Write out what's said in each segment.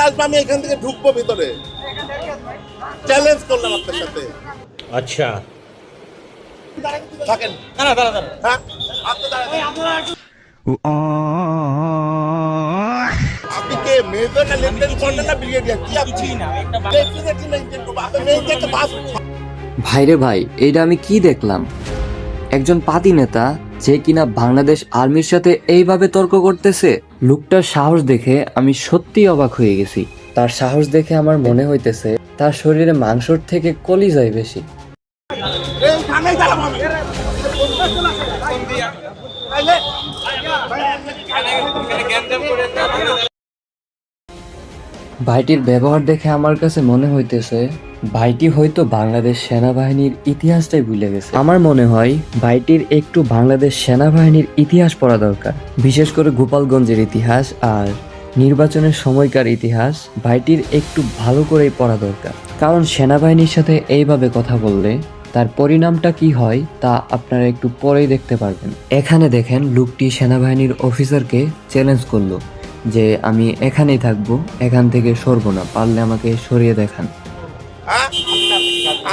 আসবে আমি এখান থেকে ঢুকবো ভিতরে। চ্যালেঞ্জ করলাম আপনার সাথে। अच्छा থাকেন। হ্যাঁ আপনি দাঁড়ান। আপনি কে মেজর না লেফটেন্যান্ট কর্নেল না ব্রিগেডিয়ার কি আপনি? ডেফিনেটলি মেইনটেইন করব। আপনি মেইনটেইন একটা বাস। ভাইরে ভাই, এইটা আমি কি দেখলাম? একজন পাতি নেতা যে কিনা বাংলাদেশ আর্মির সাথে এইভাবে তর্ক করতেছে। লোকটার সাহস দেখে আমি সত্যি অবাক হয়ে গেছি। তার সাহস দেখে আমার মনে হইতেছে তার শরীরে মাংসর থেকে কলিজাই বেশি। এই থানায় দাঁড়াবো আমি। ভাইটির ব্যবহার দেখে আমার কাছে মনে হইতেছে ভাইটি হয়তো বাংলাদেশ সেনাবাহিনীর ইতিহাসটাই ভুলে গেছে। আমার মনে হয় ভাইটির একটু বাংলাদেশ সেনাবাহিনীর ইতিহাস পড়া দরকার, বিশেষ করে গোপালগঞ্জের ইতিহাস আর নির্বাচনের সময়কার ইতিহাস ভাইটির একটু ভালো করেই পড়া দরকার। কারণ সেনাবাহিনীর সাথে এইভাবে কথা বললে তার পরিণামটা কি হয় তা আপনারা একটু পরেই দেখতে পারবেন। এখানে দেখেন লোকটি সেনাবাহিনীর অফিসারকে চ্যালেঞ্জ করলো যে আমি এখানেই থাকবো, এখান থেকে সরবো না, পারলে আমাকে সরিয়ে দেখান। হ্যাঁ?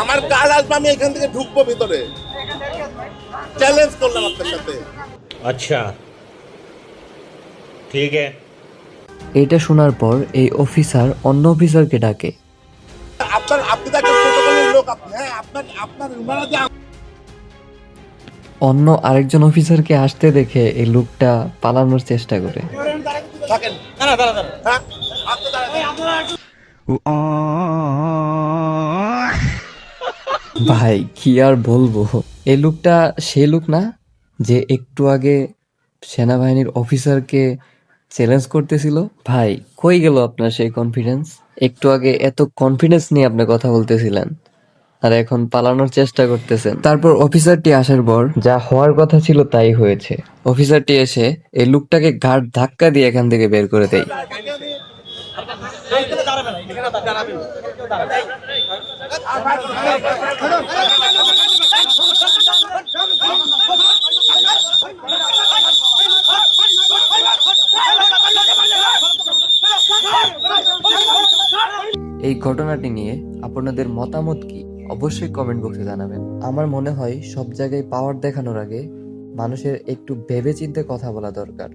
আমার কাজ আসবে আমি এখান থেকে ঢুকবো ভিতরে। চ্যালেঞ্জ করলাম আপনার সাথে। अच्छा ठीक है এইটা শোনার পর এই অফিসার অন্য অফিসারকে ডাকে। আপনি তো একটা প্রোটোকলের লোক আপনি। হ্যাঁ আপনার উনারা যে অন্য আরেকজন অফিসারকে আসতে দেখে এই লোকটা পালানোর চেষ্টা করে। থাকেন। হ্যাঁ আপনি দাঁড়ান। ভাই কি আর বলবো, এই লোকটা সেই লোক না যে একটু আগে সেনাবাহিনীর অফিসারকে চ্যালেঞ্জ করতেছিল। ভাই কই গেল আপনার সেই কনফিডেন্স? একটু আগে এত কনফিডেন্স নিয়ে আপনি কথা বলতেছিলেন আর এখন পালানোর চেষ্টা করতেছেন। তারপর অফিসারটি আসার পর যা হওয়ার কথা ছিল তাই হয়েছে। অফিসারটি এসে এই লোকটাকে ঘাট ধাক্কা দিয়ে এখান থেকে বের করে দেয়। এই ঘটনাটি নিয়ে আপনাদের মতামত কি অবশ্যই কমেন্ট বক্সে জানাবেন। আমার মনে হয় সব জায়গায় পাওয়ার দেখানোর আগে মানুষের একটু ভেবেচিন্তে কথা বলা দরকার।